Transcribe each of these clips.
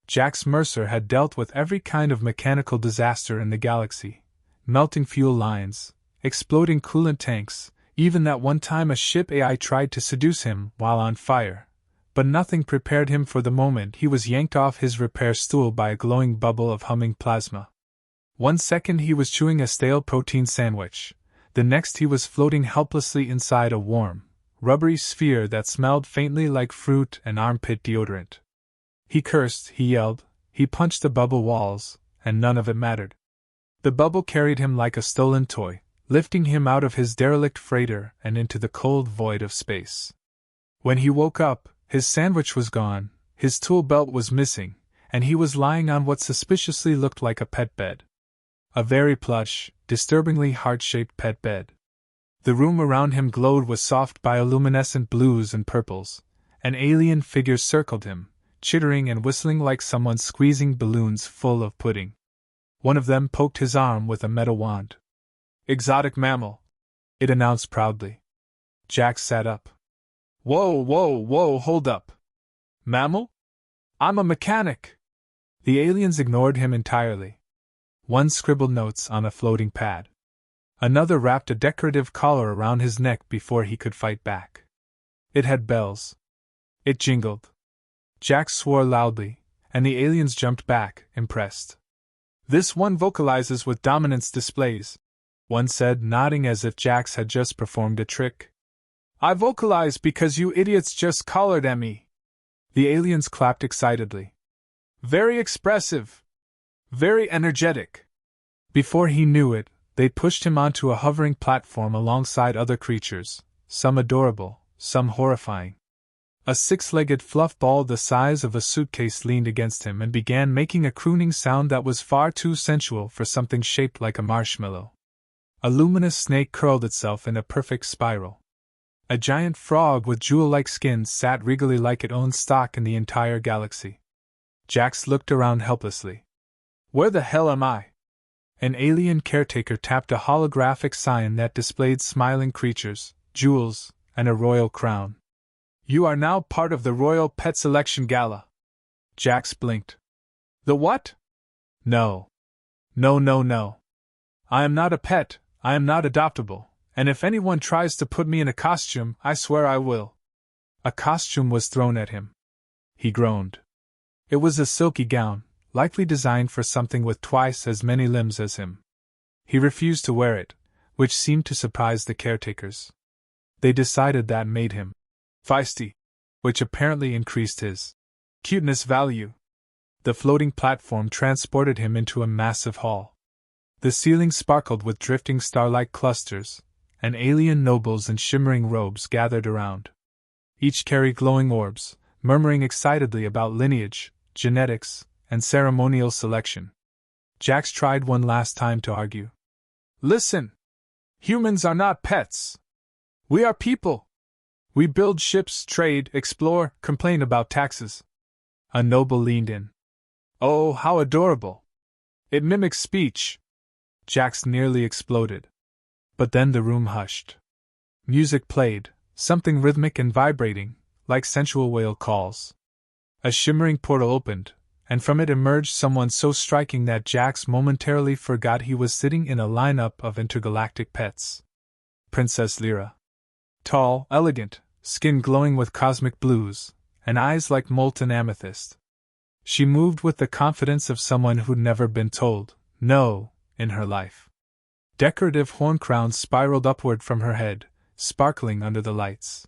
Jax Mercer had dealt with every kind of mechanical disaster in the galaxy: melting fuel lines, exploding coolant tanks, even that one time a ship AI tried to seduce him while on fire. But nothing prepared him for the moment he was yanked off his repair stool by a glowing bubble of humming plasma. 1 second he was chewing a stale protein sandwich, the next he was floating helplessly inside a warm, rubbery sphere that smelled faintly like fruit and armpit deodorant. He cursed, he yelled, he punched the bubble walls, and none of it mattered. The bubble carried him like a stolen toy, lifting him out of his derelict freighter and into the cold void of space. When he woke up, his sandwich was gone, his tool belt was missing, and he was lying on what suspiciously looked like a pet bed. A very plush, disturbingly heart-shaped pet bed. The room around him glowed with soft bioluminescent blues and purples, and alien figures circled him, chittering and whistling like someone squeezing balloons full of pudding. One of them poked his arm with a metal wand. "Exotic mammal," it announced proudly. Jax sat up. Whoa, hold up. Mammal? I'm a mechanic." The aliens ignored him entirely. One scribbled notes on a floating pad. Another wrapped a decorative collar around his neck before he could fight back. It had bells. It jingled. Jax swore loudly, and the aliens jumped back, impressed. "This one vocalizes with dominance displays," one said, nodding as if Jax had just performed a trick. "I vocalize because you idiots just collared at me." The aliens clapped excitedly. "Very expressive. Very energetic." Before he knew it, they'd pushed him onto a hovering platform alongside other creatures, some adorable, some horrifying. A 6-legged fluff ball the size of a suitcase leaned against him and began making a crooning sound that was far too sensual for something shaped like a marshmallow. A luminous snake curled itself in a perfect spiral. A giant frog with jewel-like skin sat regally like it owned stock in the entire galaxy. Jax looked around helplessly. "Where the hell am I?" An alien caretaker tapped a holographic sign that displayed smiling creatures, jewels, and a royal crown. "You are now part of the Royal Pet Selection Gala." Jax blinked. "The what?" No. I am not a pet, I am not adoptable. And if anyone tries to put me in a costume, I swear I will." A costume was thrown at him. He groaned. It was a silky gown, likely designed for something with twice as many limbs as him. He refused to wear it, which seemed to surprise the caretakers. They decided that made him feisty, which apparently increased his cuteness value. The floating platform transported him into a massive hall. The ceiling sparkled with drifting starlight clusters, and alien nobles in shimmering robes gathered around. Each carried glowing orbs, murmuring excitedly about lineage, genetics, and ceremonial selection. Jax tried one last time to argue. "Listen! Humans are not pets. We are people. We build ships, trade, explore, complain about taxes." A noble leaned in. "Oh, how adorable! It mimics speech." Jax nearly exploded. But then the room hushed. Music played, something rhythmic and vibrating, like sensual whale calls. A shimmering portal opened, and from it emerged someone so striking that Jax momentarily forgot he was sitting in a lineup of intergalactic pets. Princess Lyra. Tall, elegant, skin glowing with cosmic blues, and eyes like molten amethyst. She moved with the confidence of someone who'd never been told no in her life. Decorative horn crowns spiraled upward from her head, sparkling under the lights.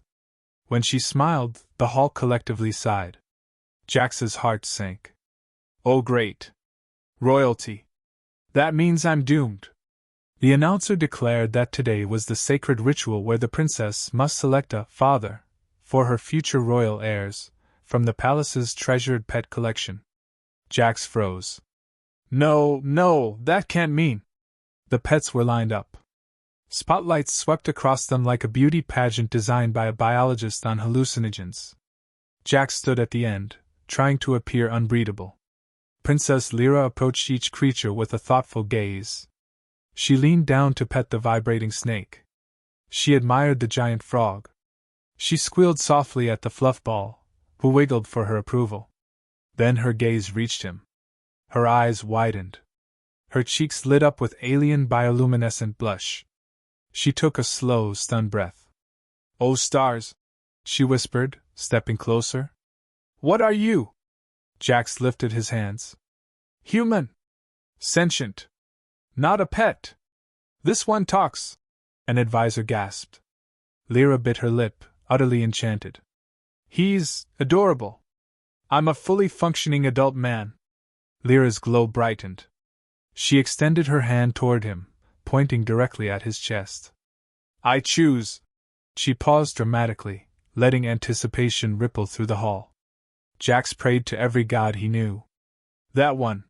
When she smiled, the hall collectively sighed. Jax's heart sank. Oh great! Royalty! That means I'm doomed. The announcer declared that today was the sacred ritual where the princess must select a father for her future royal heirs from the palace's treasured pet collection. Jax froze. No, that can't mean. The pets were lined up. Spotlights swept across them like a beauty pageant designed by a biologist on hallucinogens. Jax stood at the end, trying to appear unbreathable. Princess Lyra approached each creature with a thoughtful gaze. She leaned down to pet the vibrating snake. She admired the giant frog. She squealed softly at the fluff ball, who wiggled for her approval. Then her gaze reached him. Her eyes widened. Her cheeks lit up with alien bioluminescent blush. She took a slow, stunned breath. "Oh stars!" she whispered, stepping closer. "What are you?" Jax lifted his hands. "Human. Sentient. Not a pet. This one talks," an advisor gasped. Lyra bit her lip, utterly enchanted. "He's adorable. I'm a fully functioning adult man." Lyra's glow brightened. She extended her hand toward him, pointing directly at his chest. "I choose." She paused dramatically, letting anticipation ripple through the hall. Jax prayed to every god he knew. "That one!"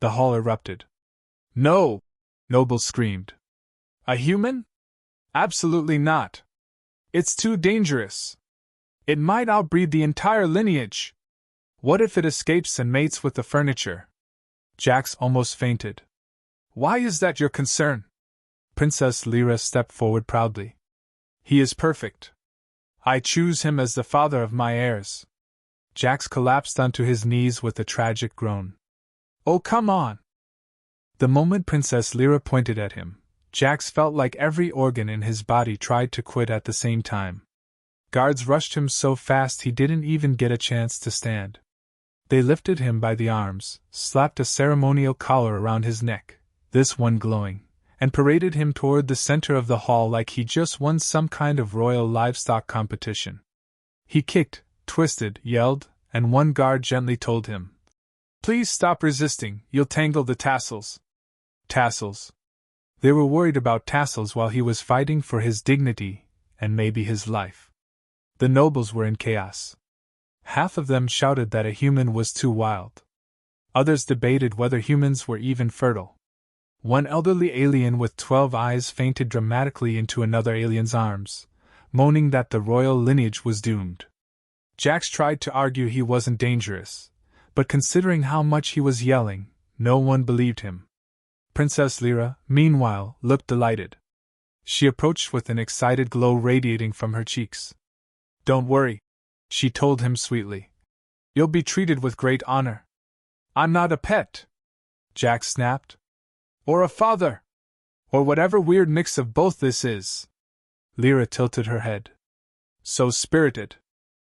The hall erupted. "No!" Noble screamed. "A human? Absolutely not. It's too dangerous. It might outbreed the entire lineage. What if it escapes and mates with the furniture?" Jax almost fainted. "Why is that your concern?" Princess Lyra stepped forward proudly. "He is perfect. I choose him as the father of my heirs." Jax collapsed onto his knees with a tragic groan. "Oh, come on!" The moment Princess Lyra pointed at him, Jax felt like every organ in his body tried to quit at the same time. Guards rushed him so fast he didn't even get a chance to stand. They lifted him by the arms, slapped a ceremonial collar around his neck, this one glowing, and paraded him toward the center of the hall like he just won some kind of royal livestock competition. He kicked, twisted, yelled, and one guard gently told him, "Please stop resisting, you'll tangle the tassels." Tassels. They were worried about tassels while he was fighting for his dignity, and maybe his life. The nobles were in chaos. Half of them shouted that a human was too wild. Others debated whether humans were even fertile. One elderly alien with 12 eyes fainted dramatically into another alien's arms, moaning that the royal lineage was doomed. Jax tried to argue he wasn't dangerous, but considering how much he was yelling, no one believed him. Princess Lyra, meanwhile, looked delighted. She approached with an excited glow radiating from her cheeks. "Don't worry," she told him sweetly. "You'll be treated with great honor." "I'm not a pet," Jax snapped. "Or a father. Or whatever weird mix of both this is." Lyra tilted her head. "So spirited.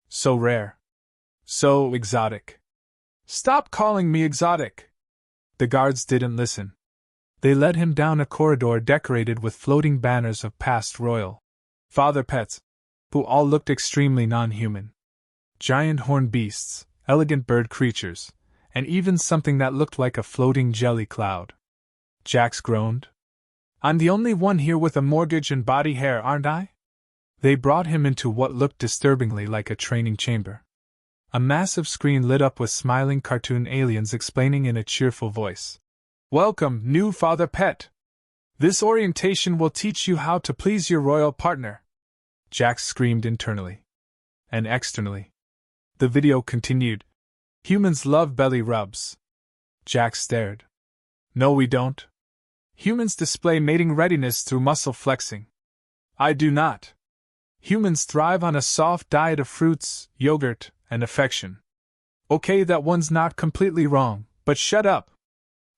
So rare. So exotic." "Stop calling me exotic!" The guards didn't listen. They led him down a corridor decorated with floating banners of past royal father pets, who all looked extremely non-human. Giant horned beasts, elegant bird creatures, and even something that looked like a floating jelly cloud. Jax groaned. "I'm the only one here with a mortgage and body hair, aren't I?" They brought him into what looked disturbingly like a training chamber. A massive screen lit up with smiling cartoon aliens explaining in a cheerful voice. "Welcome, new father pet. This orientation will teach you how to please your royal partner." Jax screamed internally. And externally. The video continued. "Humans love belly rubs." Jax stared. "No, we don't. Humans display mating readiness through muscle flexing. I do not. Humans thrive on a soft diet of fruits, yogurt, and affection." "Okay, that one's not completely wrong, but shut up."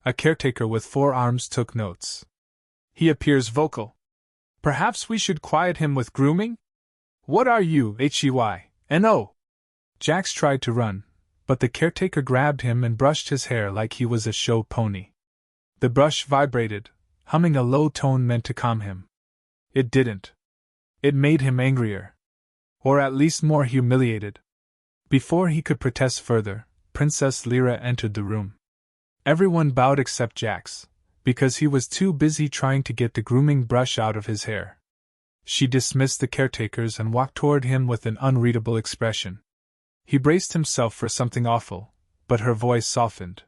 A caretaker with 4 arms took notes. "He appears vocal. Perhaps we should quiet him with grooming? What are you, HEYNO?" Jax tried to run, but the caretaker grabbed him and brushed his hair like he was a show pony. The brush vibrated, humming a low tone meant to calm him. It didn't. It made him angrier. Or at least more humiliated. Before he could protest further, Princess Lyra entered the room. Everyone bowed except Jax, because he was too busy trying to get the grooming brush out of his hair. She dismissed the caretakers and walked toward him with an unreadable expression. He braced himself for something awful, but her voice softened.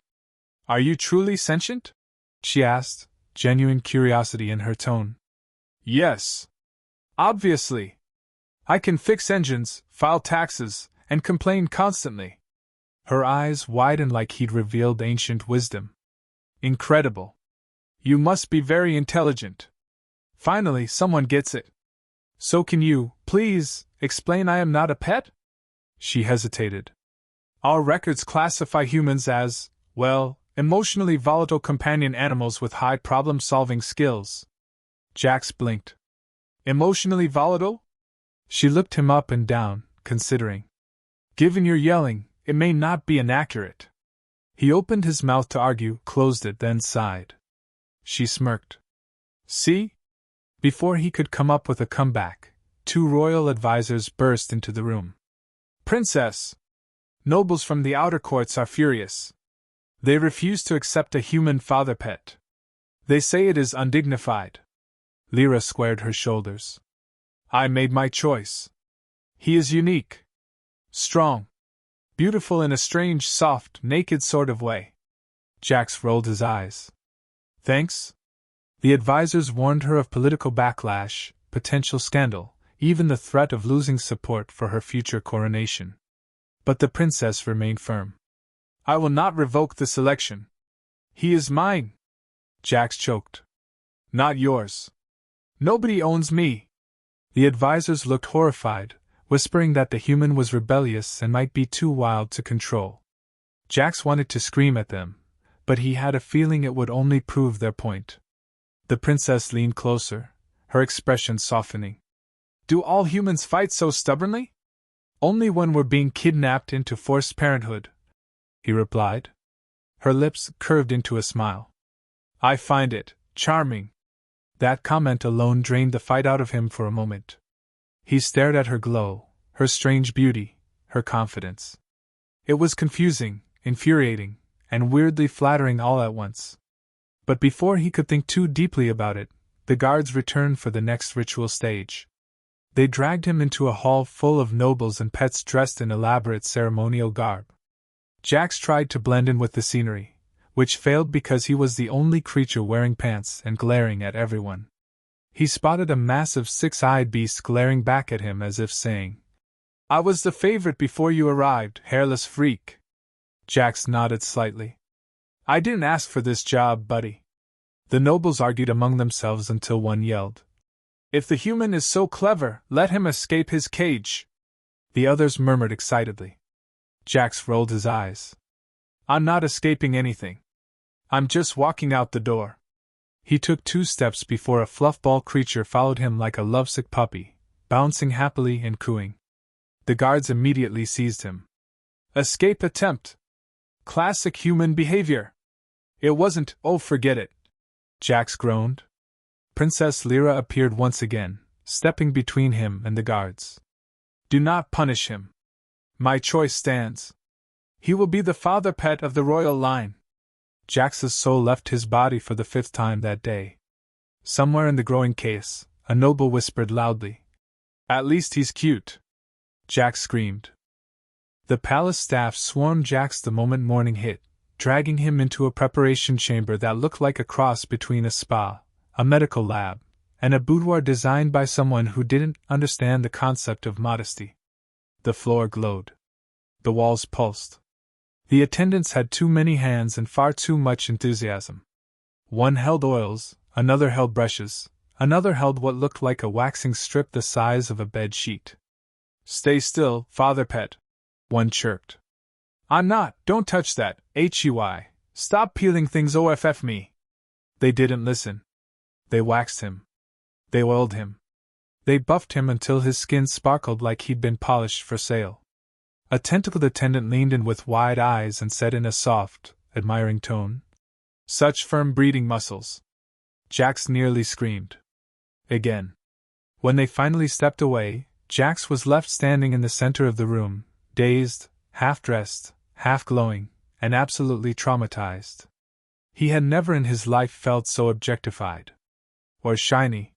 "Are you truly sentient?" she asked, genuine curiosity in her tone. "Yes. Obviously. I can fix engines, file taxes, and complain constantly." Her eyes widened like he'd revealed ancient wisdom. "Incredible. You must be very intelligent. Finally, someone gets it. So can you, please, explain I am not a pet?" She hesitated. Our records classify humans as, well, emotionally volatile companion animals with high problem-solving skills. Jax blinked. Emotionally volatile? She looked him up and down, considering. Given your yelling, it may not be inaccurate. He opened his mouth to argue, closed it, then sighed. She smirked. See? Before he could come up with a comeback, 2 royal advisors burst into the room. Princess! Nobles from the outer courts are furious. They refuse to accept a human father pet. They say it is undignified. Lyra squared her shoulders. I made my choice. He is unique. Strong. Beautiful in a strange, soft, naked sort of way. Jax rolled his eyes. Thanks? The advisors warned her of political backlash, potential scandal, even the threat of losing support for her future coronation. But the princess remained firm. I will not revoke the selection. He is mine. Jax choked. Not yours. Nobody owns me. The advisors looked horrified, whispering that the human was rebellious and might be too wild to control. Jax wanted to scream at them, but he had a feeling it would only prove their point. The princess leaned closer, her expression softening. Do all humans fight so stubbornly? Only when we're being kidnapped into forced parenthood, he replied. Her lips curved into a smile. I find it charming. That comment alone drained the fight out of him for a moment. He stared at her glow, her strange beauty, her confidence. It was confusing, infuriating, and weirdly flattering all at once. But before he could think too deeply about it, the guards returned for the next ritual stage. They dragged him into a hall full of nobles and pets dressed in elaborate ceremonial garb. Jax tried to blend in with the scenery, which failed because he was the only creature wearing pants and glaring at everyone. He spotted a massive 6-eyed beast glaring back at him as if saying, I was the favorite before you arrived, hairless freak. Jax nodded slightly. I didn't ask for this job, buddy. The nobles argued among themselves until one yelled, If the human is so clever, let him escape his cage. The others murmured excitedly. Jax rolled his eyes. I'm not escaping anything. I'm just walking out the door. He took 2 steps before a fluffball creature followed him like a lovesick puppy, bouncing happily and cooing. The guards immediately seized him. Escape attempt. Classic human behavior. It wasn't, oh forget it. Jax groaned. Princess Lyra appeared once again, stepping between him and the guards. Do not punish him. My choice stands. He will be the father pet of the royal line. Jax's soul left his body for the 5th time that day. Somewhere in the growing chaos, a noble whispered loudly, At least he's cute. Jax screamed. The palace staff swarmed Jax the moment morning hit, dragging him into a preparation chamber that looked like a cross between a spa, a medical lab, and a boudoir designed by someone who didn't understand the concept of modesty. The floor glowed. The walls pulsed. The attendants had too many hands and far too much enthusiasm. One held oils, another held brushes, another held what looked like a waxing strip the size of a bed sheet. Stay still, father pet, one chirped. I'm not, don't touch that, HUI, stop peeling things OFF me. They didn't listen. They waxed him. They oiled him. They buffed him until his skin sparkled like he'd been polished for sale. A tentacled attendant leaned in with wide eyes and said in a soft, admiring tone, Such firm breeding muscles. Jax nearly screamed. Again. When they finally stepped away, Jax was left standing in the center of the room, dazed, half-dressed, half-glowing, and absolutely traumatized. He had never in his life felt so objectified. Or shiny.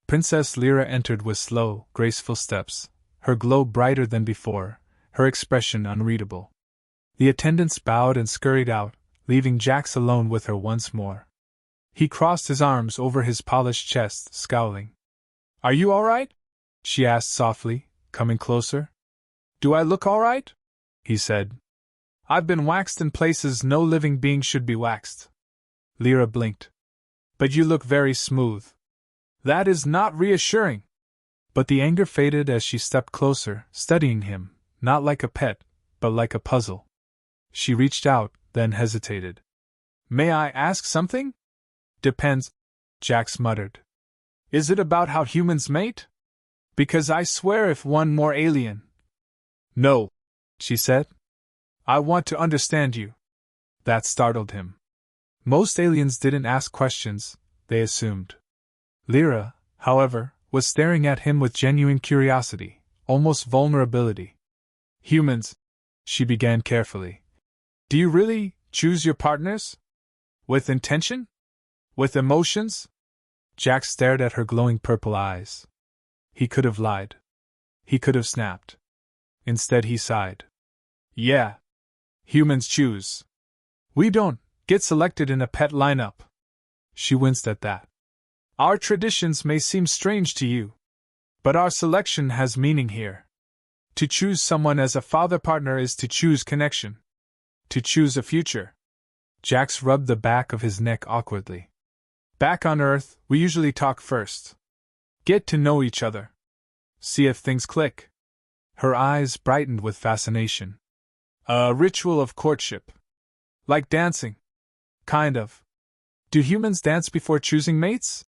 Princess Lyra entered with slow, graceful steps, her glow brighter than before, her expression unreadable. The attendants bowed and scurried out, leaving Jax alone with her once more. He crossed his arms over his polished chest, scowling. Are you all right? She asked softly, coming closer. Do I look all right? He said. I've been waxed in places no living being should be waxed. Lyra blinked. But you look very smooth. That is not reassuring. But the anger faded as she stepped closer, studying him, not like a pet, felt like a puzzle. She reached out, then hesitated. May I ask something? Depends, Jax muttered. Is it about how humans mate? Because I swear if one more alien. No, she said. I want to understand you. That startled him. Most aliens didn't ask questions, they assumed. Lyra, however, was staring at him with genuine curiosity, almost vulnerability. Humans, she began carefully. Do you really choose your partners? With intention? With emotions? Jax stared at her glowing purple eyes. He could have lied. He could have snapped. Instead he sighed. Yeah. Humans choose. We don't get selected in a pet lineup. She winced at that. Our traditions may seem strange to you, but our selection has meaning here. To choose someone as a father partner is to choose connection. To choose a future. Jax rubbed the back of his neck awkwardly. Back on Earth, we usually talk first. Get to know each other. See if things click. Her eyes brightened with fascination. A ritual of courtship. Like dancing. Kind of. Do humans dance before choosing mates?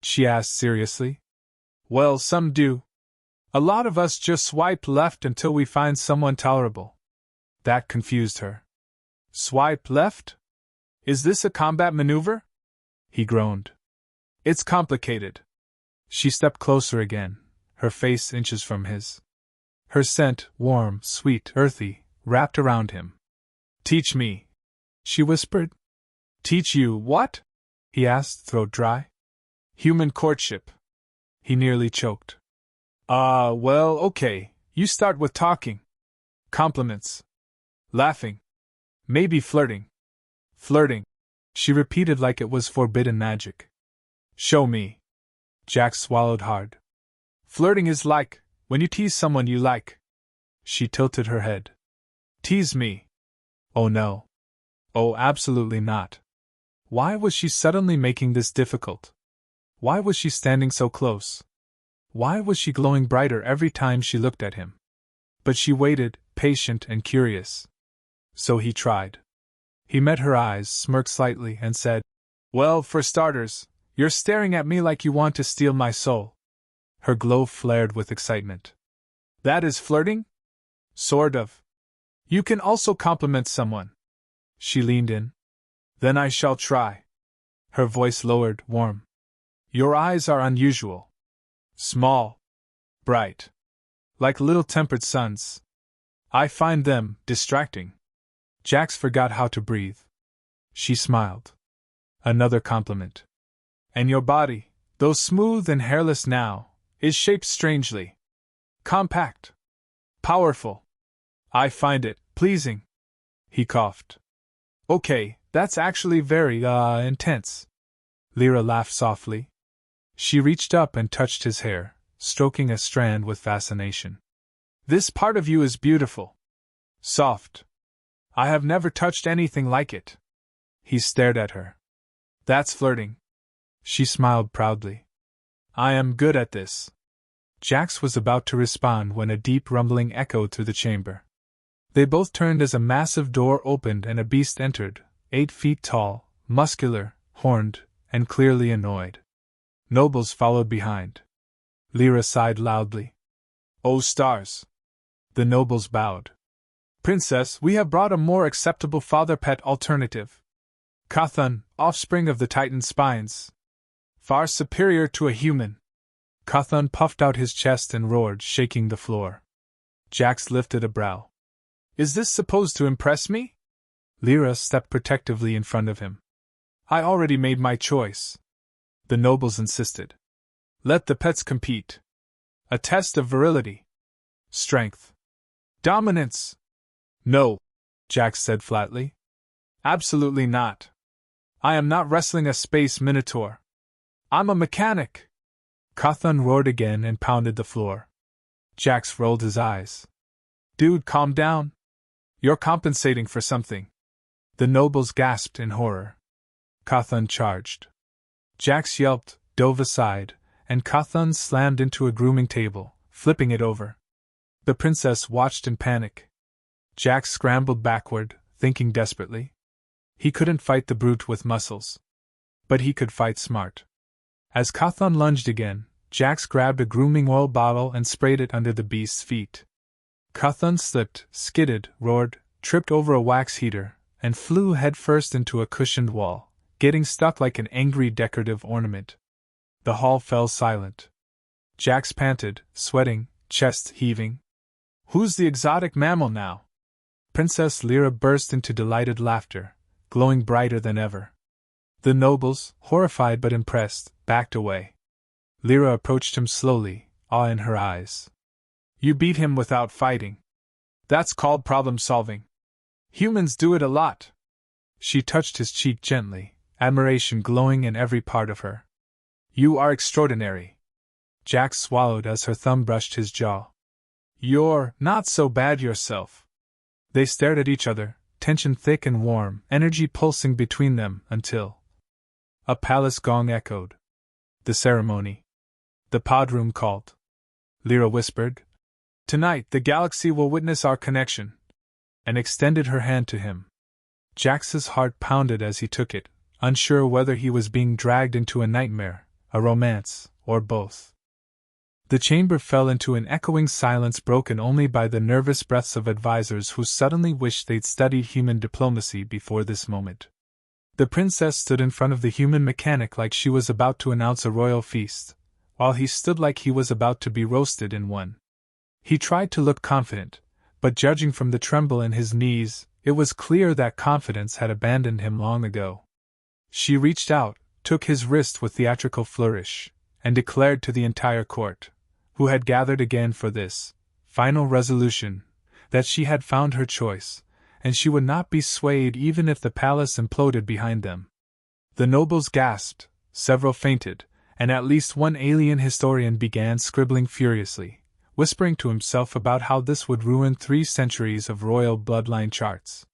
She asked seriously. Well, some do. A lot of us just swipe left until we find someone tolerable. That confused her. Swipe left? Is this a combat maneuver? He groaned. It's complicated. She stepped closer again, her face inches from his. Her scent, warm, sweet, earthy, wrapped around him. Teach me, she whispered. Teach you what? He asked, throat dry. Human courtship. He nearly choked. Well, okay, you start with talking. Compliments. Laughing. Maybe flirting. Flirting, she repeated like it was forbidden magic. Show me. Jax swallowed hard. Flirting is like when you tease someone you like. She tilted her head. Tease me. Oh no. Oh, absolutely not. Why was she suddenly making this difficult? Why was she standing so close? Why was she glowing brighter every time she looked at him? But she waited, patient and curious. So he tried. He met her eyes, smirked slightly, and said, Well, for starters, you're staring at me like you want to steal my soul. Her glow flared with excitement. That is flirting? Sort of. You can also compliment someone. She leaned in. Then I shall try. Her voice lowered, warm. Your eyes are unusual. Small. Bright. Like little tempered suns. I find them distracting. Jax forgot how to breathe. She smiled. Another compliment. And your body, though smooth and hairless now, is shaped strangely. Compact. Powerful. I find it pleasing. He coughed. Okay, that's actually very, intense. Lyra laughed softly. She reached up and touched his hair, stroking a strand with fascination. This part of you is beautiful. Soft. I have never touched anything like it. He stared at her. That's flirting. She smiled proudly. I am good at this. Jax was about to respond when a deep rumbling echoed through the chamber. They both turned as a massive door opened and a beast entered, 8 feet tall, muscular, horned, and clearly annoyed. Nobles followed behind. Lyra sighed loudly. Oh stars! The nobles bowed. Princess, we have brought a more acceptable father-pet alternative. Cawthon, offspring of the Titan spines. Far superior to a human. Cawthon puffed out his chest and roared, shaking the floor. Jax lifted a brow. Is this supposed to impress me? Lyra stepped protectively in front of him. I already made my choice. The nobles insisted. Let the pets compete. A test of virility. Strength. Dominance. No, Jax said flatly. Absolutely not. I am not wrestling a space minotaur. I'm a mechanic. Cawthon roared again and pounded the floor. Jax rolled his eyes. Dude, calm down. You're compensating for something. The nobles gasped in horror. Cawthon charged. Jax yelped, dove aside, and Cawthon slammed into a grooming table, flipping it over. The princess watched in panic. Jack scrambled backward, thinking desperately. He couldn't fight the brute with muscles. But he could fight smart. As Cawthon lunged again, Jax grabbed a grooming oil bottle and sprayed it under the beast's feet. Cawthon slipped, skidded, roared, tripped over a wax heater, and flew headfirst into a cushioned wall, getting stuck like an angry decorative ornament. The hall fell silent. Jax panted, sweating, chest heaving. "Who's the exotic mammal now?" Princess Lyra burst into delighted laughter, glowing brighter than ever. The nobles, horrified but impressed, backed away. Lyra approached him slowly, awe in her eyes. "You beat him without fighting. That's called problem-solving. Humans do it a lot." She touched his cheek gently, admiration glowing in every part of her. "You are extraordinary." Jack swallowed as her thumb brushed his jaw. "You're not so bad yourself." They stared at each other, tension thick and warm, energy pulsing between them, until a palace gong echoed. The ceremony. The pod room called. Lyra whispered, "Tonight the galaxy will witness our connection," and extended her hand to him. Jax's heart pounded as he took it, unsure whether he was being dragged into a nightmare, a romance, or both. The chamber fell into an echoing silence broken only by the nervous breaths of advisors who suddenly wished they'd studied human diplomacy before this moment. The princess stood in front of the human mechanic like she was about to announce a royal feast, while he stood like he was about to be roasted in one. He tried to look confident, but judging from the tremble in his knees, it was clear that confidence had abandoned him long ago. She reached out, took his wrist with theatrical flourish, and declared to the entire court, who had gathered again for this final resolution, that she had found her choice, and she would not be swayed even if the palace imploded behind them. The nobles gasped, several fainted, and at least one alien historian began scribbling furiously, whispering to himself about how this would ruin 3 centuries of royal bloodline charts.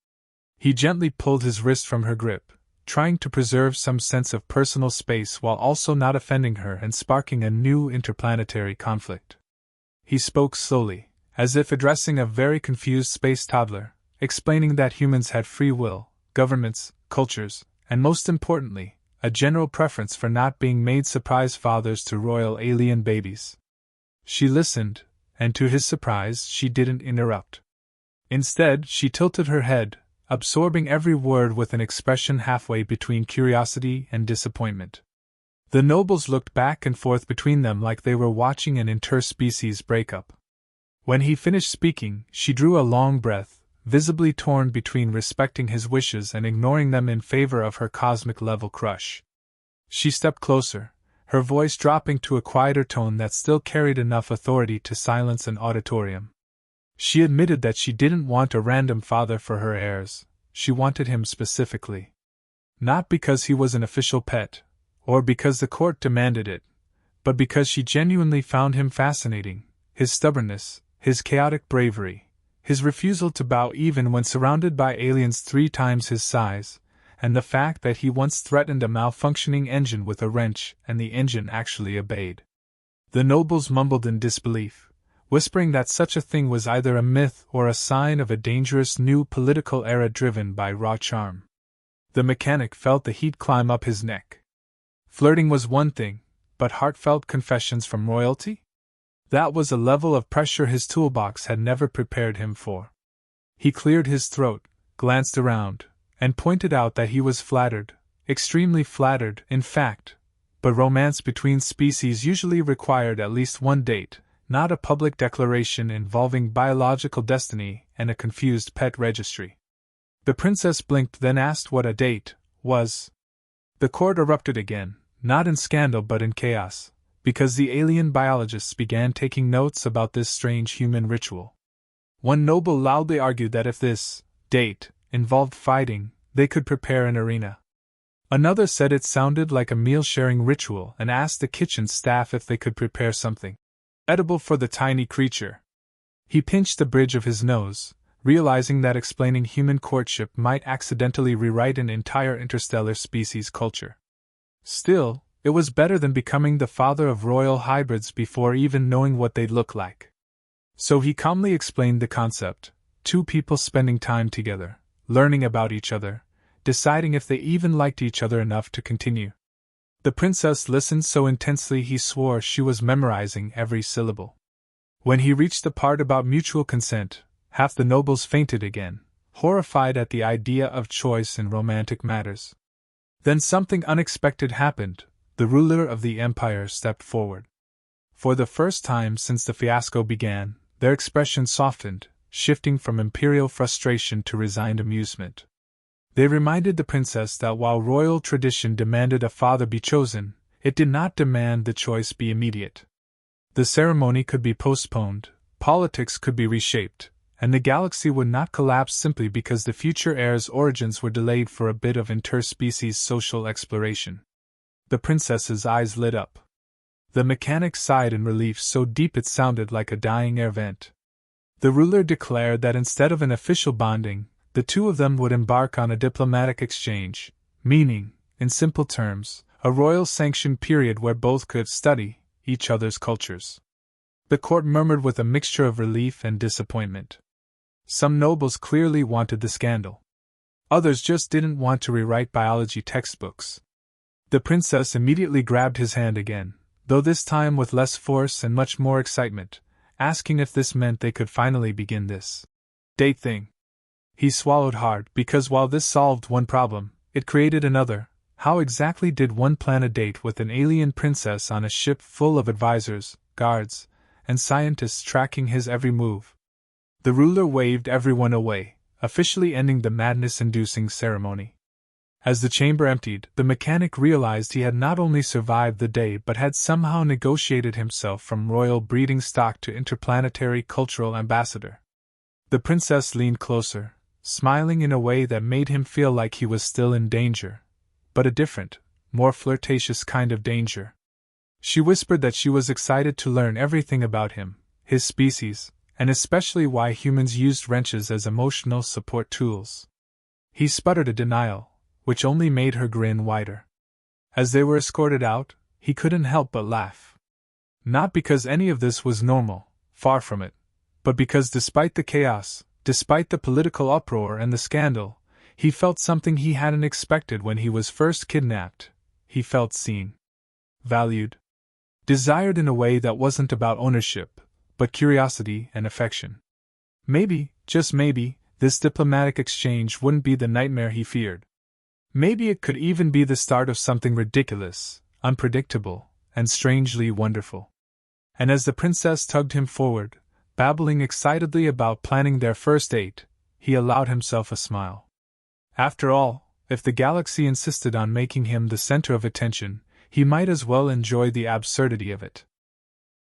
He gently pulled his wrist from her grip, trying to preserve some sense of personal space while also not offending her and sparking a new interplanetary conflict. He spoke slowly, as if addressing a very confused space toddler, explaining that humans had free will, governments, cultures, and most importantly, a general preference for not being made surprise fathers to royal alien babies. She listened, and to his surprise, she didn't interrupt. Instead, she tilted her head, absorbing every word with an expression halfway between curiosity and disappointment. The nobles looked back and forth between them like they were watching an interspecies breakup. When he finished speaking, she drew a long breath, visibly torn between respecting his wishes and ignoring them in favor of her cosmic-level crush. She stepped closer, her voice dropping to a quieter tone that still carried enough authority to silence an auditorium. She admitted that she didn't want a random father for her heirs, she wanted him specifically. Not because he was an official pet, or because the court demanded it, but because she genuinely found him fascinating, his stubbornness, his chaotic bravery, his refusal to bow even when surrounded by aliens 3 times his size, and the fact that he once threatened a malfunctioning engine with a wrench and the engine actually obeyed. The nobles mumbled in disbelief, whispering that such a thing was either a myth or a sign of a dangerous new political era driven by raw charm. The mechanic felt the heat climb up his neck. Flirting was one thing, but heartfelt confessions from royalty? That was a level of pressure his toolbox had never prepared him for. He cleared his throat, glanced around, and pointed out that he was flattered, extremely flattered, in fact, but romance between species usually required at least one date, not a public declaration involving biological destiny and a confused pet registry. The princess blinked, then asked what a date was. The court erupted again, not in scandal but in chaos, because the alien biologists began taking notes about this strange human ritual. One noble loudly argued that if this date involved fighting, they could prepare an arena. Another said it sounded like a meal-sharing ritual and asked the kitchen staff if they could prepare something edible for the tiny creature. He pinched the bridge of his nose, realizing that explaining human courtship might accidentally rewrite an entire interstellar species culture. Still, it was better than becoming the father of royal hybrids before even knowing what they'd look like. So he calmly explained the concept, two people spending time together, learning about each other, deciding if they even liked each other enough to continue. The princess listened so intensely he swore she was memorizing every syllable. When he reached the part about mutual consent, half the nobles fainted again, horrified at the idea of choice in romantic matters. Then something unexpected happened. The ruler of the empire stepped forward. For the first time since the fiasco began, their expression softened, shifting from imperial frustration to resigned amusement. They reminded the princess that while royal tradition demanded a father be chosen, it did not demand the choice be immediate. The ceremony could be postponed, politics could be reshaped, and the galaxy would not collapse simply because the future heir's origins were delayed for a bit of interspecies social exploration. The princess's eyes lit up. The mechanic sighed in relief so deep it sounded like a dying air vent. The ruler declared that instead of an official bonding, the two of them would embark on a diplomatic exchange, meaning, in simple terms, a royal-sanctioned period where both could study each other's cultures. The court murmured with a mixture of relief and disappointment. Some nobles clearly wanted the scandal. Others just didn't want to rewrite biology textbooks. The princess immediately grabbed his hand again, though this time with less force and much more excitement, asking if this meant they could finally begin this date thing. He swallowed hard because while this solved one problem, it created another. How exactly did one plan a date with an alien princess on a ship full of advisors, guards, and scientists tracking his every move? The ruler waved everyone away, officially ending the madness-inducing ceremony. As the chamber emptied, the mechanic realized he had not only survived the day but had somehow negotiated himself from royal breeding stock to interplanetary cultural ambassador. The princess leaned closer, smiling in a way that made him feel like he was still in danger, but a different, more flirtatious kind of danger. She whispered that she was excited to learn everything about him, his species, and especially why humans used wrenches as emotional support tools. He sputtered a denial, which only made her grin wider. As they were escorted out, he couldn't help but laugh. Not because any of this was normal, far from it, but because despite the chaos, despite the political uproar and the scandal, he felt something he hadn't expected when he was first kidnapped. He felt seen, valued, desired in a way that wasn't about ownership, but curiosity and affection. Maybe, just maybe, this diplomatic exchange wouldn't be the nightmare he feared. Maybe it could even be the start of something ridiculous, unpredictable, and strangely wonderful. And as the princess tugged him forward, babbling excitedly about planning their first date, he allowed himself a smile. After all, if the galaxy insisted on making him the center of attention, he might as well enjoy the absurdity of it.